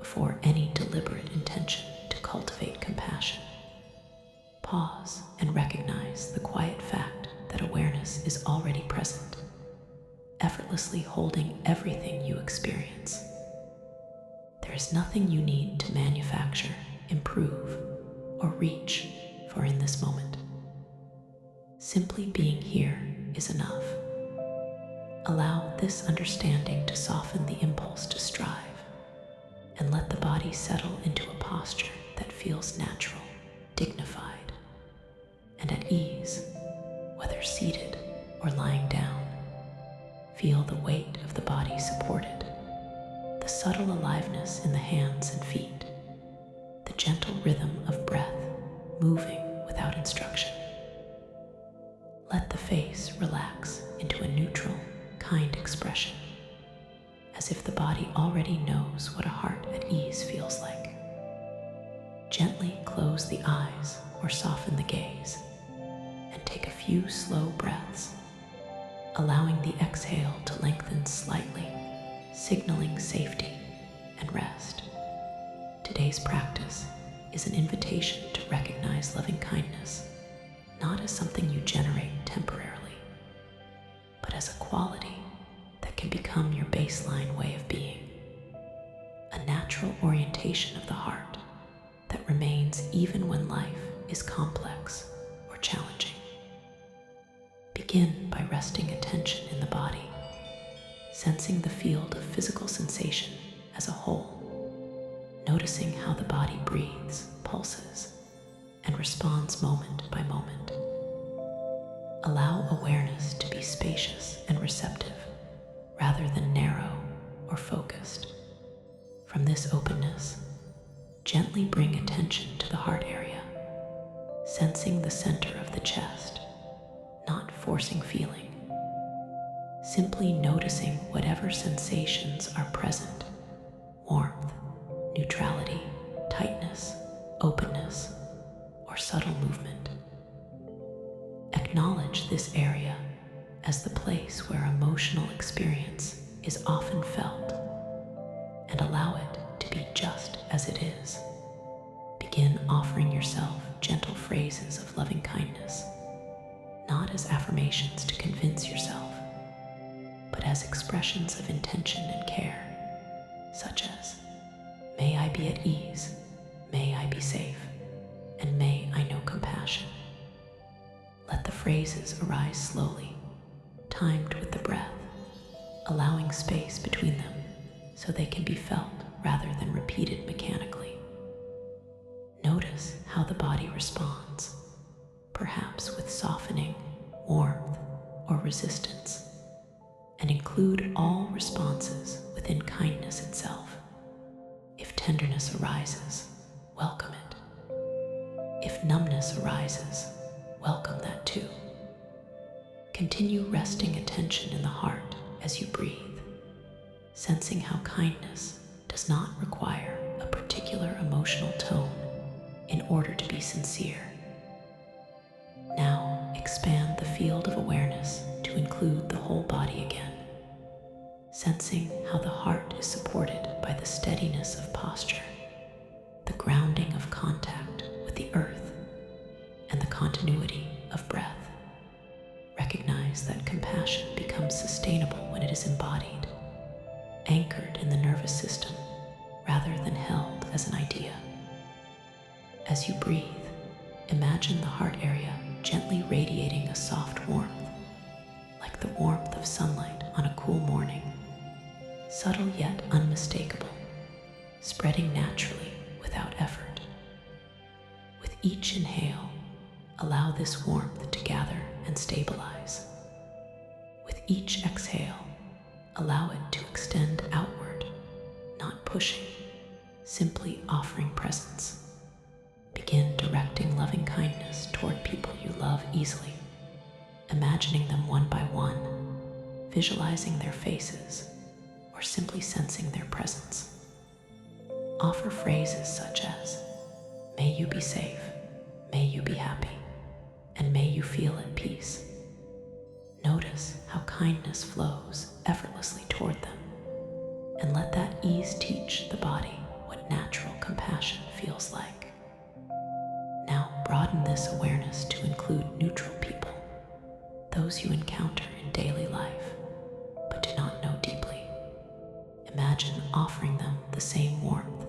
before any deliberate intention to cultivate compassion. Pause and recognize the quiet fact that awareness is already present, effortlessly holding everything you experience. There is nothing you need to manufacture, improve, or reach for in this moment. Simply being here is enough. Allow this understanding to soften the impulse to strive, and let the body settle into a posture that feels natural, dignified, and at ease, whether seated or lying down. Feel the weight of the body supported, the subtle aliveness in the hands and feet, the gentle rhythm of breath moving without instruction. Let the face relax into a neutral, kind expression, as if the body already knows what a heart at ease feels like. Gently close the eyes or soften the gaze, and take a few slow breaths, allowing the exhale to lengthen slightly, signaling safety and rest. Today's practice is an invitation to recognize loving kindness, not as something you generate temporarily, but as a quality that can become your baseline way of being, a natural orientation of the heart that remains even when life is complex or challenging. Begin by resting attention in the body, sensing the field of physical sensation as a whole, noticing how the body breathes, pulses, and responds moment by moment. Allow awareness to be spacious and receptive, rather than narrow or focused. From this openness, gently bring attention to the heart area, sensing the center of the chest, not forcing feeling. Simply noticing whatever sensations are present: warmth, neutrality, tightness, openness, or subtle movement. Acknowledge this area as the place where emotional experience is often felt, and allow it to be just as it is. Begin offering yourself gentle phrases of loving kindness, not as affirmations to convince yourself, but as expressions of intention and care, such as, "May I be at ease, may I be safe, and may I know compassion." Let the phrases arise slowly, timed with the breath, allowing space between them so they can be felt rather than repeated mechanically. Notice how the body responds, perhaps with softening, warmth, or resistance, and include all responses within kindness itself. If tenderness arises, welcome it. If numbness arises, welcome that too. Continue resting attention in the heart as you breathe, sensing how kindness does not require a particular emotional tone in order to be sincere. Now expand the field of awareness to include the whole body again, sensing how the heart is supported by the steadiness of posture, the grounding of contact with the earth, and the continuity of breath. Recognize that compassion becomes sustainable when it is embodied, anchored in the nervous system rather than held as an idea. As you breathe, imagine the heart area gently radiating a soft warmth, like the warmth of sunlight on a cool morning, subtle yet unmistakable, spreading naturally without effort. With each inhale, allow this warmth to gather and stabilize. With each exhale, allow it to extend outward, not pushing, simply offering presence. Begin directing loving kindness toward people you love easily, imagining them one by one, visualizing their faces, or simply sensing their presence. Offer phrases such as, "May you be safe, may you be happy, and may you feel at peace." Notice how kindness flows effortlessly toward them, and let that ease teach the body what compassion feels like. Now broaden this awareness to include neutral people, those you encounter in daily life but do not know deeply. Imagine offering them the same warmth,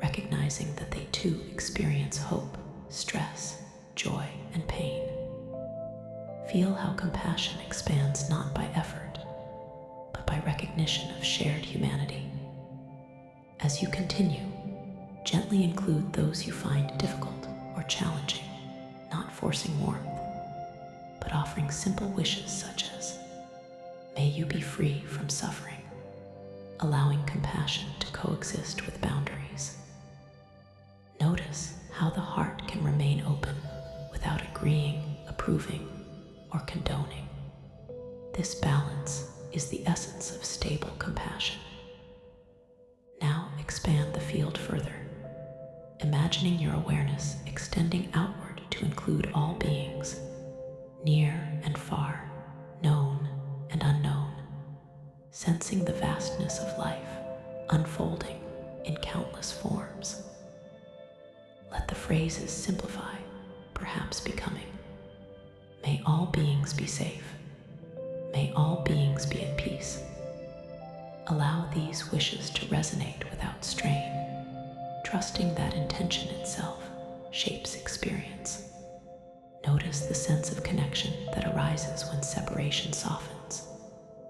recognizing that they too experience hope, stress, joy, and pain. Feel how compassion expands not by effort, but by recognition of shared humanity. As you continue, gently include those you find difficult or challenging, not forcing warmth, but offering simple wishes such as, may you be free from suffering, allowing compassion to coexist with boundaries. Notice how the heart can remain open without agreeing, approving, or condoning. This balance is the essence of stable compassion. Now expand the field further, imagining your awareness extending outward to include all beings, near and far, known and unknown, sensing the vastness of life unfolding in countless forms. Let the phrases simplify, perhaps becoming, may all beings be safe, may all beings be at peace. Allow these wishes to resonate without strain, trusting that intention itself shapes experience. Notice the sense of connection that arises when separation softens,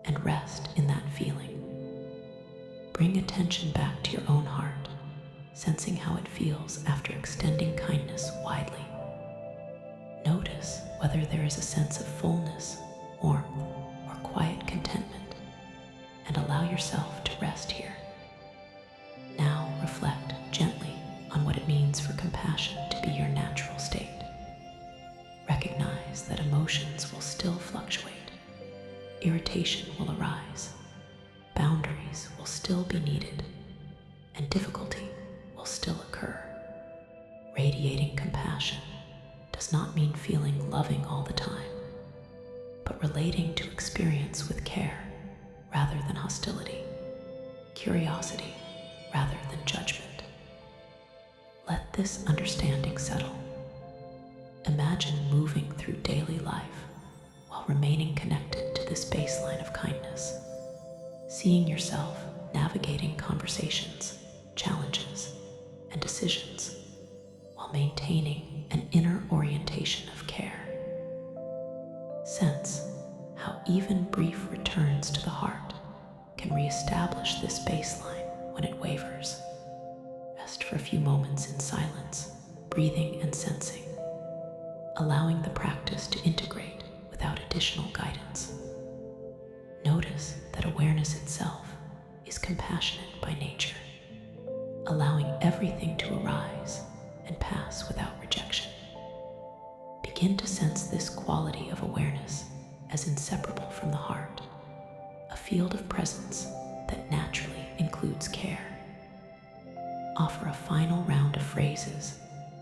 and rest in that feeling. Bring attention back to your own heart, sensing how it feels after extending kindness widely. Notice whether there is a sense of fullness, warmth, or quiet contentment, and allow yourself to rest here. Now reflect gently on what it means for compassion to be your natural state. Recognize that emotions will still fluctuate, irritation will arise, boundaries will still be needed, and difficulty will still occur. Radiating compassion does not mean feeling loving all the time, but relating to experience with care rather than hostility, curiosity rather than judgment. Let this understanding settle. Imagine moving through daily life while remaining connected to this baseline of kindness, seeing yourself navigating conversations, challenges, and decisions while maintaining an inner orientation of care. Sense how even brief returns to the heart can reestablish this baseline when it wavers. Rest for a few moments in silence, breathing and sensing, allowing the practice to integrate without additional guidance. Notice that awareness itself is compassionate by nature, allowing everything to arise and pass without rejection. Begin to sense this quality of awareness as inseparable from the heart, a field of presence that naturally includes care. Offer a final round of phrases,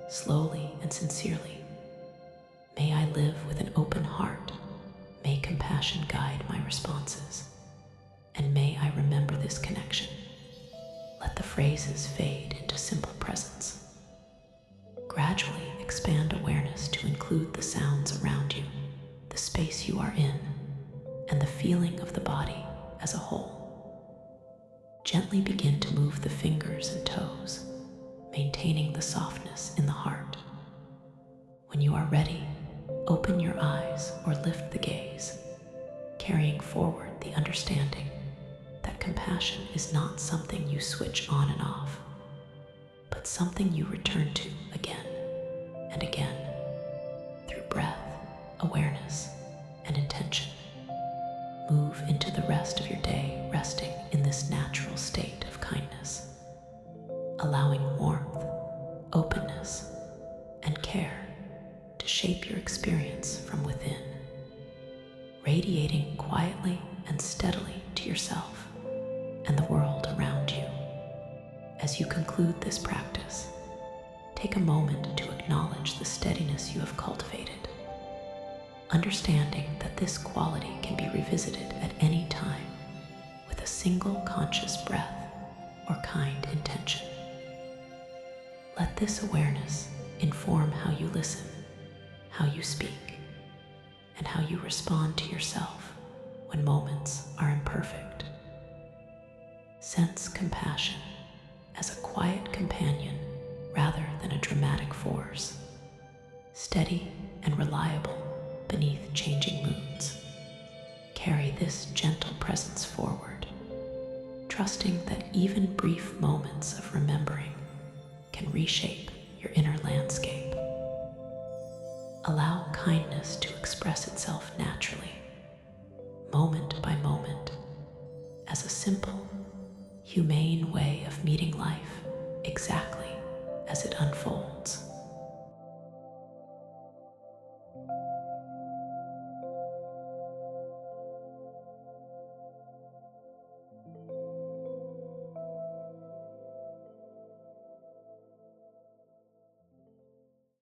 slowly and sincerely. May I live with an open heart. May compassion guide my responses. And may I remember this connection. Let the phrases fade into simple presence. Gradually expand awareness to include the sounds around you, the space you are in, and the feeling of the body as a whole. Gently begin to move the fingers and toes, maintaining the softness in the heart. When you are ready, open your eyes or lift the gaze, carrying forward the understanding that compassion is not something you switch on and off, but something you return to again and again through breath, awareness, and intention. Move into the rest of your day resting in this natural state of kindness, allowing warmth, openness, and care to shape your experience from within, radiating quietly and steadily to yourself and the world around you. As you conclude this practice, take a moment to acknowledge the steadiness you have cultivated, understanding that this quality can be revisited at any time with a single conscious breath or kind intention. this awareness inform how you listen, how you speak, and how you respond to yourself when moments are imperfect. Sense compassion as a quiet companion rather than a dramatic force, steady and reliable beneath changing moods. Carry this gentle presence forward, trusting that even brief moments of remembering can reshape your inner landscape. Allow kindness to express itself naturally, moment by moment, as a simple, humane way of meeting life exactly as it unfolds.